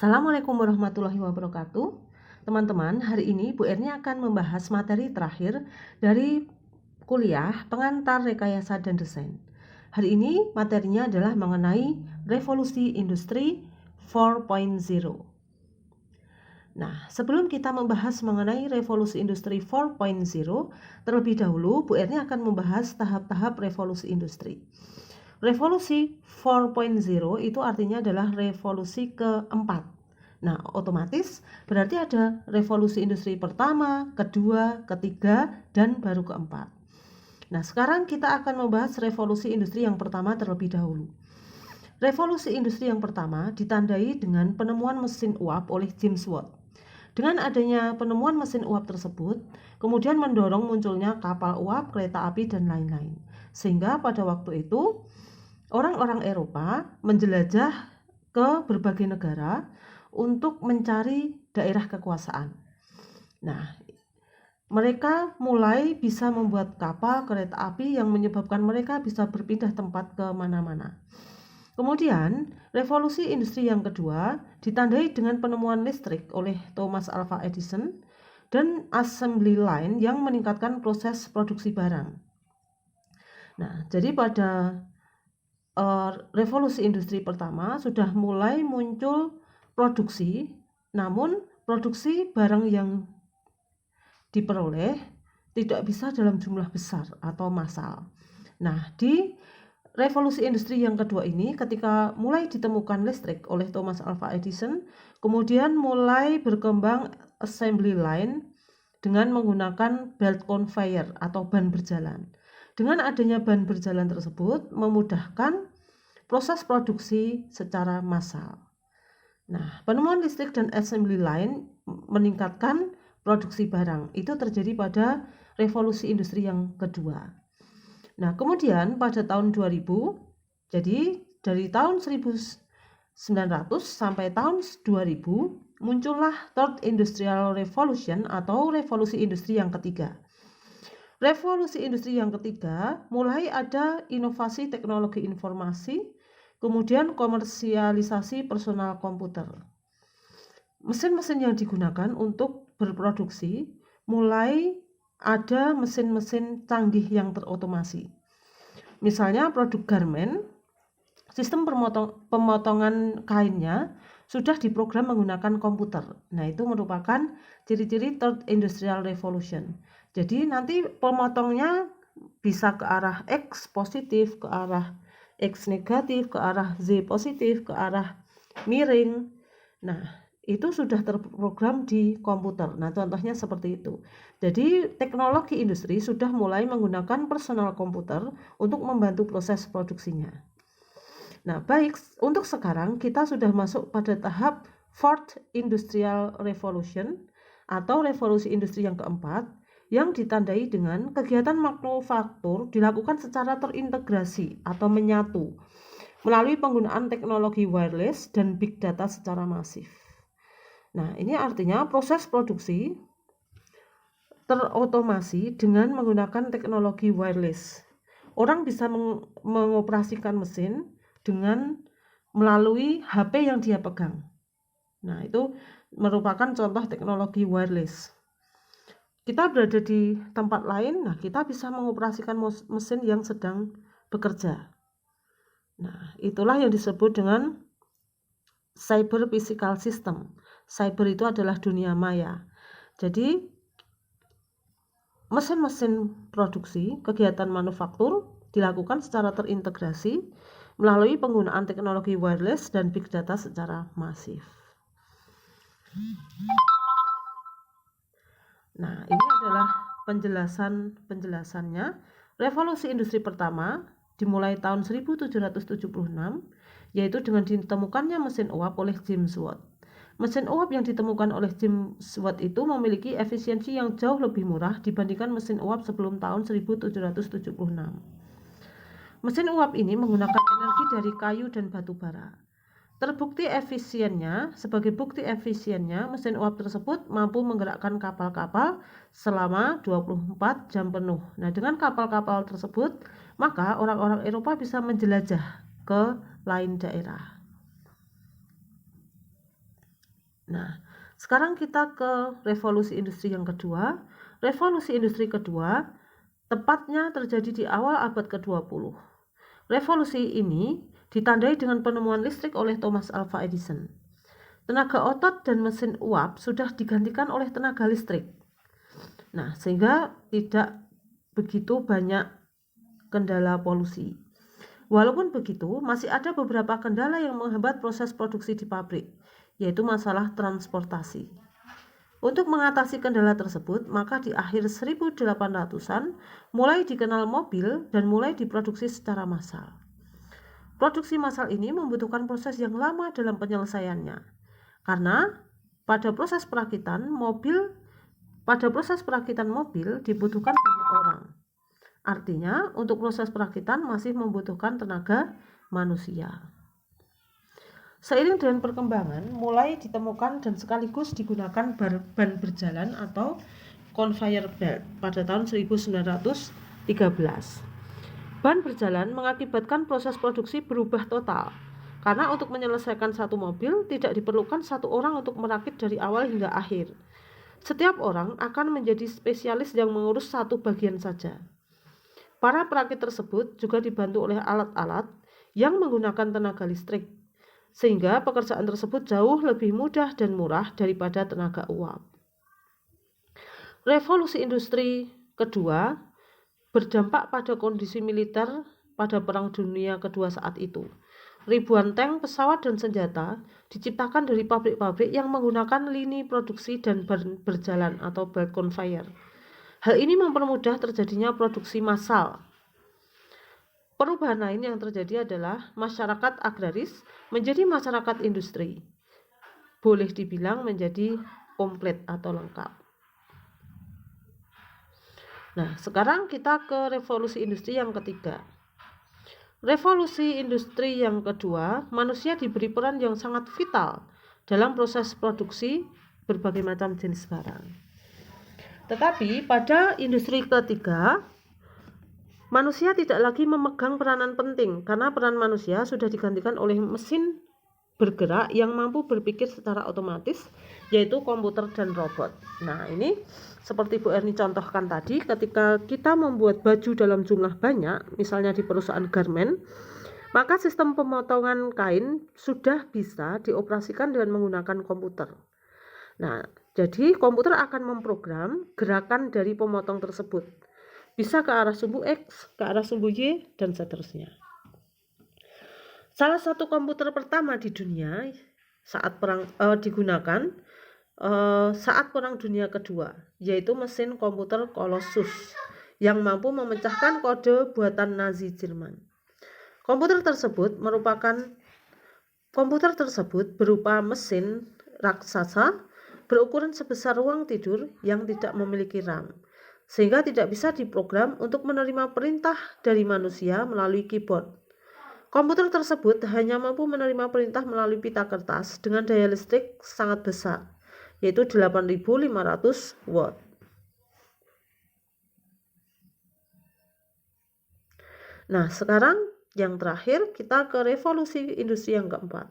Assalamualaikum warahmatullahi wabarakatuh. Teman-teman, hari ini Bu Erni akan membahas materi terakhir dari kuliah pengantar rekayasa dan desain. Hari ini materinya adalah mengenai revolusi industri 4.0. Nah, sebelum kita membahas mengenai revolusi industri 4.0, terlebih dahulu Bu Erni akan membahas tahap-tahap revolusi industri. Revolusi 4.0 itu artinya adalah revolusi keempat. Nah, otomatis berarti ada revolusi industri pertama, kedua, ketiga, dan baru keempat. Nah, sekarang kita akan membahas revolusi industri yang pertama terlebih dahulu. Revolusi industri yang pertama ditandai dengan penemuan mesin uap oleh James Watt. Dengan adanya penemuan mesin uap tersebut, kemudian mendorong munculnya kapal uap, kereta api, dan lain-lain. Sehingga pada waktu itu, orang-orang Eropa menjelajah ke berbagai negara untuk mencari daerah kekuasaan. Nah, mereka mulai bisa membuat kapal, kereta api yang menyebabkan mereka bisa berpindah tempat ke mana-mana. Kemudian, revolusi industri yang kedua ditandai dengan penemuan listrik oleh Thomas Alva Edison dan assembly line yang meningkatkan proses produksi barang. Nah, jadi pada revolusi industri pertama sudah mulai muncul produksi, namun produksi barang yang diperoleh tidak bisa dalam jumlah besar atau massal. Nah, di revolusi industri yang kedua ini, ketika mulai ditemukan listrik oleh Thomas Alva Edison, kemudian mulai berkembang assembly line dengan menggunakan belt conveyor atau ban berjalan. Dengan adanya ban berjalan tersebut memudahkan proses produksi secara massal. Nah, penemuan listrik dan assembly line meningkatkan produksi barang. Itu terjadi pada revolusi industri yang kedua. Nah, kemudian pada tahun 2000, jadi dari tahun 1900 sampai tahun 2000, muncullah Third Industrial Revolution atau revolusi industri yang ketiga. Revolusi industri yang ketiga mulai ada inovasi teknologi informasi, kemudian komersialisasi personal komputer. Mesin-mesin yang digunakan untuk berproduksi mulai ada mesin-mesin canggih yang terotomasi. Misalnya produk garment, sistem pemotongan kainnya sudah diprogram menggunakan komputer. Nah, itu merupakan ciri-ciri Third Industrial Revolution. Jadi nanti pemotongnya bisa ke arah X positif, ke arah X negatif, ke arah Z positif, ke arah miring. Nah, itu sudah terprogram di komputer. Nah, contohnya seperti itu. Jadi teknologi industri sudah mulai menggunakan personal komputer untuk membantu proses produksinya. Nah, baik, untuk sekarang kita sudah masuk pada tahap Fourth Industrial Revolution atau revolusi industri yang keempat, yang ditandai dengan kegiatan manufaktur dilakukan secara terintegrasi atau menyatu melalui penggunaan teknologi wireless dan big data secara masif. Nah, ini artinya proses produksi terotomasi dengan menggunakan teknologi wireless. Orang bisa mengoperasikan mesin dengan melalui HP yang dia pegang. Nah, itu merupakan contoh teknologi wireless. Kita berada di tempat lain, nah kita bisa mengoperasikan mesin yang sedang bekerja. Nah, itulah yang disebut dengan cyber physical system. Cyber itu adalah dunia maya. Jadi mesin-mesin produksi, kegiatan manufaktur dilakukan secara terintegrasi melalui penggunaan teknologi wireless dan big data secara masif. Nah, ini adalah penjelasannya. Revolusi industri pertama dimulai tahun 1776, yaitu dengan ditemukannya mesin uap oleh James Watt. Mesin uap yang ditemukan oleh James Watt itu memiliki efisiensi yang jauh lebih murah dibandingkan mesin uap sebelum tahun 1776. Mesin uap ini menggunakan energi dari kayu dan batu bara. Sebagai bukti efisiennya, mesin uap tersebut mampu menggerakkan kapal-kapal selama 24 jam penuh. Nah, dengan kapal-kapal tersebut, maka orang-orang Eropa bisa menjelajah ke lain daerah. Nah, sekarang kita ke revolusi industri yang kedua. Revolusi industri kedua tepatnya terjadi di awal abad ke-20. Revolusi ini ditandai dengan penemuan listrik oleh Thomas Alva Edison. Tenaga otot dan mesin uap sudah digantikan oleh tenaga listrik. Nah, sehingga tidak begitu banyak kendala polusi. Walaupun begitu, masih ada beberapa kendala yang menghambat proses produksi di pabrik, yaitu masalah transportasi. Untuk mengatasi kendala tersebut, maka di akhir 1800-an mulai dikenal mobil dan mulai diproduksi secara massal. Produksi massal ini membutuhkan proses yang lama dalam penyelesaiannya, karena pada proses perakitan mobil dibutuhkan banyak orang. Artinya, untuk proses perakitan masih membutuhkan tenaga manusia. Seiring dengan perkembangan, mulai ditemukan dan sekaligus digunakan ban berjalan atau conveyor belt pada tahun 1913. Ban berjalan mengakibatkan proses produksi berubah total, karena untuk menyelesaikan satu mobil tidak diperlukan satu orang untuk merakit dari awal hingga akhir. Setiap orang akan menjadi spesialis yang mengurus satu bagian saja. Para perakit tersebut juga dibantu oleh alat-alat yang menggunakan tenaga listrik, sehingga pekerjaan tersebut jauh lebih mudah dan murah daripada tenaga uap. Revolusi industri kedua berdampak pada kondisi militer pada Perang Dunia Kedua saat itu. Ribuan tank, pesawat, dan senjata diciptakan dari pabrik-pabrik yang menggunakan lini produksi dan ban berjalan atau belt conveyor. Hal ini mempermudah terjadinya produksi massal. Perubahan lain yang terjadi adalah masyarakat agraris menjadi masyarakat industri. Boleh dibilang menjadi komplit atau lengkap. Nah, sekarang kita ke revolusi industri yang ketiga. Revolusi industri yang kedua, manusia diberi peran yang sangat vital dalam proses produksi berbagai macam jenis barang. Tetapi pada industri ketiga, manusia tidak lagi memegang peranan penting karena peran manusia sudah digantikan oleh mesin bergerak yang mampu berpikir secara otomatis, yaitu komputer dan robot. Nah, ini seperti Bu Erni contohkan tadi, ketika kita membuat baju dalam jumlah banyak, misalnya di perusahaan garment, maka sistem pemotongan kain sudah bisa dioperasikan dengan menggunakan komputer. Nah, jadi komputer akan memprogram gerakan dari pemotong tersebut. Bisa ke arah sumbu X, ke arah sumbu Y, dan seterusnya. Salah satu komputer pertama di dunia digunakan saat Perang Dunia Kedua, yaitu mesin komputer Colossus yang mampu memecahkan kode buatan Nazi Jerman. Komputer tersebut berupa mesin raksasa berukuran sebesar ruang tidur yang tidak memiliki RAM, sehingga tidak bisa diprogram untuk menerima perintah dari manusia melalui keyboard. Komputer tersebut hanya mampu menerima perintah melalui pita kertas dengan daya listrik sangat besar, yaitu 8.500 watt. Nah, sekarang yang terakhir kita ke revolusi industri yang keempat.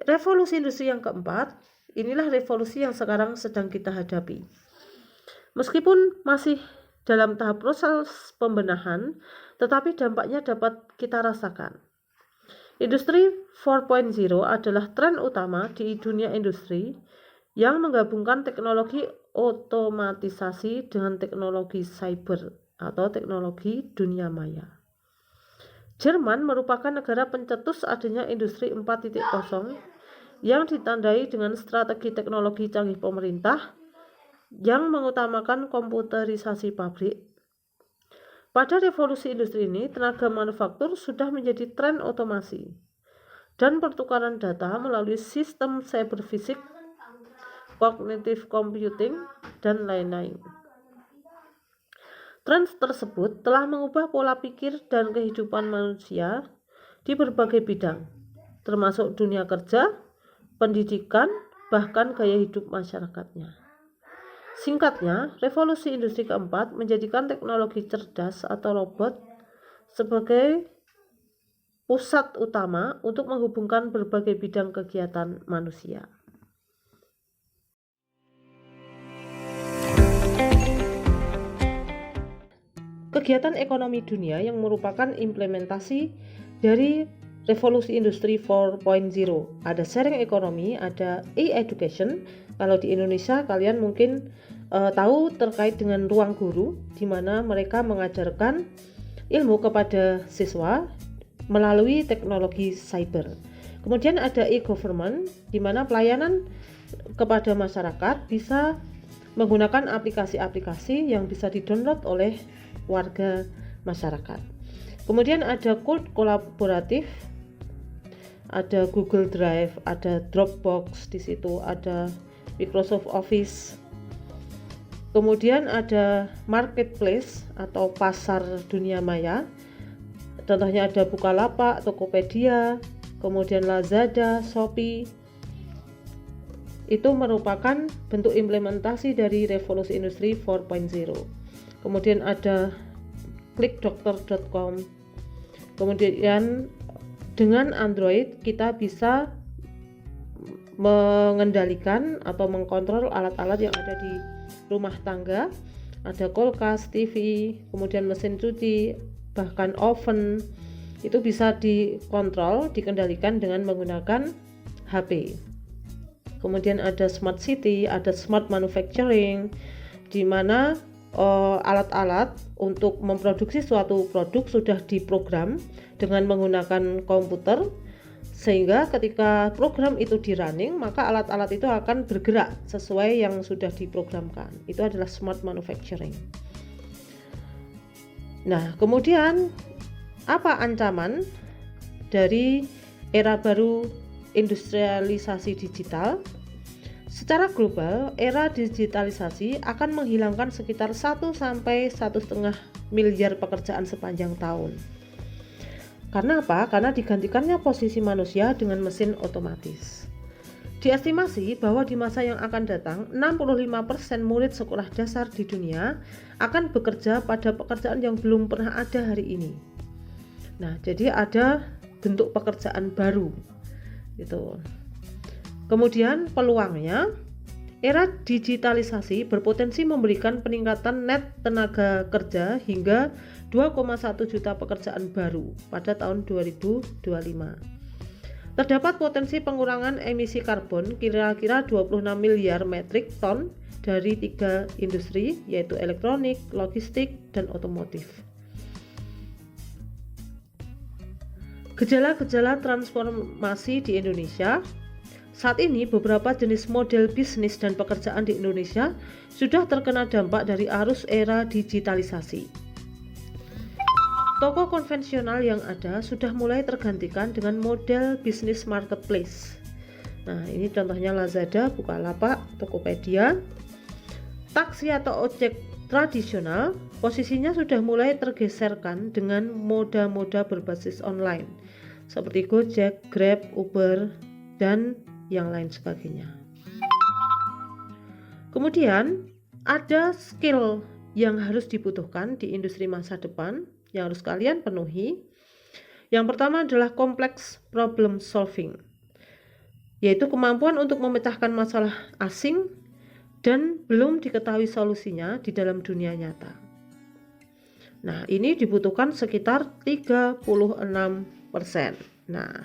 Revolusi industri yang keempat, inilah revolusi yang sekarang sedang kita hadapi. Meskipun masih dalam tahap proses pembenahan, tetapi dampaknya dapat kita rasakan. Industri 4.0 adalah tren utama di dunia industri yang menggabungkan teknologi otomatisasi dengan teknologi cyber atau teknologi dunia maya. Jerman merupakan negara pencetus adanya industri 4.0 yang ditandai dengan strategi teknologi canggih pemerintah yang mengutamakan komputerisasi pabrik. Pada revolusi industri ini, tenaga manufaktur sudah menjadi tren otomasi dan pertukaran data melalui sistem cyber fisik, cognitive computing, dan lain-lain. Tren tersebut telah mengubah pola pikir dan kehidupan manusia di berbagai bidang, termasuk dunia kerja, pendidikan, bahkan gaya hidup masyarakatnya. Singkatnya, revolusi industri keempat menjadikan teknologi cerdas atau robot sebagai pusat utama untuk menghubungkan berbagai bidang kegiatan manusia. kegiatan ekonomi dunia yang merupakan implementasi dari revolusi industri 4.0. Ada sharing ekonomi, ada e-education. Kalau di Indonesia kalian mungkin tahu terkait dengan ruang guru, di mana mereka mengajarkan ilmu kepada siswa melalui teknologi cyber. Kemudian ada e-government, di mana pelayanan kepada masyarakat bisa menggunakan aplikasi-aplikasi yang bisa di-download oleh warga masyarakat. Kemudian ada cloud kolaboratif, ada Google Drive, ada Dropbox, di situ ada Microsoft Office. Kemudian ada marketplace atau pasar dunia maya. Contohnya ada Bukalapak, Tokopedia, kemudian Lazada, Shopee. Itu merupakan bentuk implementasi dari revolusi industri 4.0. Kemudian ada clickdoctor.com. Kemudian dengan Android kita bisa mengendalikan atau mengkontrol alat-alat yang ada di rumah tangga. Ada kulkas, TV, kemudian mesin cuci, bahkan oven. Itu bisa dikontrol, dikendalikan dengan menggunakan HP. Kemudian ada smart city, ada smart manufacturing, di mana alat-alat untuk memproduksi suatu produk sudah diprogram dengan menggunakan komputer, sehingga ketika program itu di running, maka alat-alat itu akan bergerak sesuai yang sudah diprogramkan. Itu adalah smart manufacturing. Nah, kemudian apa ancaman dari era baru industrialisasi digital? Secara global, era digitalisasi akan menghilangkan sekitar 1 sampai 1,5 miliar pekerjaan sepanjang tahun. Karena apa? Karena digantikannya posisi manusia dengan mesin otomatis. Diestimasi bahwa di masa yang akan datang, 65% murid sekolah dasar di dunia akan bekerja pada pekerjaan yang belum pernah ada hari ini. Nah, jadi ada bentuk pekerjaan baru gitu. Kemudian peluangnya, era digitalisasi berpotensi memberikan peningkatan net tenaga kerja hingga 2,1 juta pekerjaan baru pada tahun 2025. Terdapat potensi pengurangan emisi karbon kira-kira 26 miliar metrik ton dari 3 industri, yaitu elektronik, logistik, dan otomotif. Gejala-gejala transformasi di Indonesia. Saat ini beberapa jenis model bisnis dan pekerjaan di Indonesia sudah terkena dampak dari arus era digitalisasi. Toko konvensional yang ada sudah mulai tergantikan dengan model bisnis marketplace. Nah, ini contohnya Lazada, Bukalapak, Tokopedia. Taksi atau ojek tradisional posisinya sudah mulai tergeserkan dengan moda-moda berbasis online seperti Gojek, Grab, Uber, dan yang lain sebagainya. Kemudian ada skill yang harus dibutuhkan di industri masa depan yang harus kalian penuhi. Yang pertama adalah complex problem solving, yaitu kemampuan untuk memecahkan masalah asing dan belum diketahui solusinya di dalam dunia nyata. Nah, ini dibutuhkan sekitar 36%. Nah,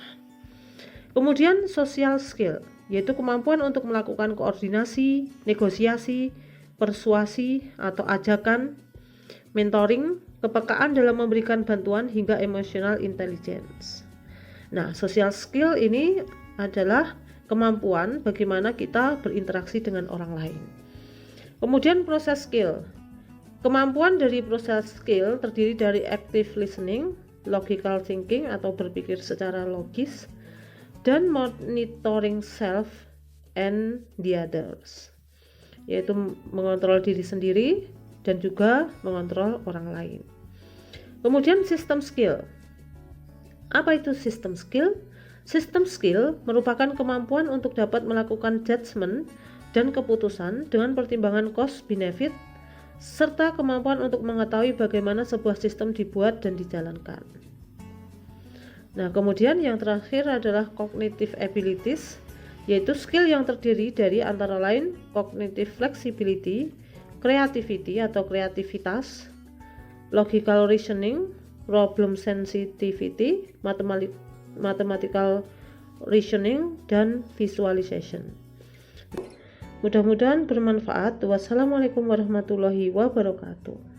kemudian social skill, yaitu kemampuan untuk melakukan koordinasi, negosiasi, persuasi atau ajakan, mentoring, kepekaan dalam memberikan bantuan hingga emotional intelligence. Nah, social skill ini adalah kemampuan bagaimana kita berinteraksi dengan orang lain. Kemudian process skill. Kemampuan dari process skill terdiri dari active listening, logical thinking atau berpikir secara logis, dan monitoring self and the others, yaitu mengontrol diri sendiri dan juga mengontrol orang lain. Kemudian system skill. Apa itu system skill? System skill merupakan kemampuan untuk dapat melakukan judgement dan keputusan dengan pertimbangan cost benefit, serta kemampuan untuk mengetahui bagaimana sebuah sistem dibuat dan dijalankan. Nah, kemudian yang terakhir adalah cognitive abilities, yaitu skill yang terdiri dari antara lain cognitive flexibility, creativity atau kreativitas, logical reasoning, problem sensitivity, mathematical reasoning, dan visualization. Mudah-mudahan bermanfaat. Wassalamualaikum warahmatullahi wabarakatuh.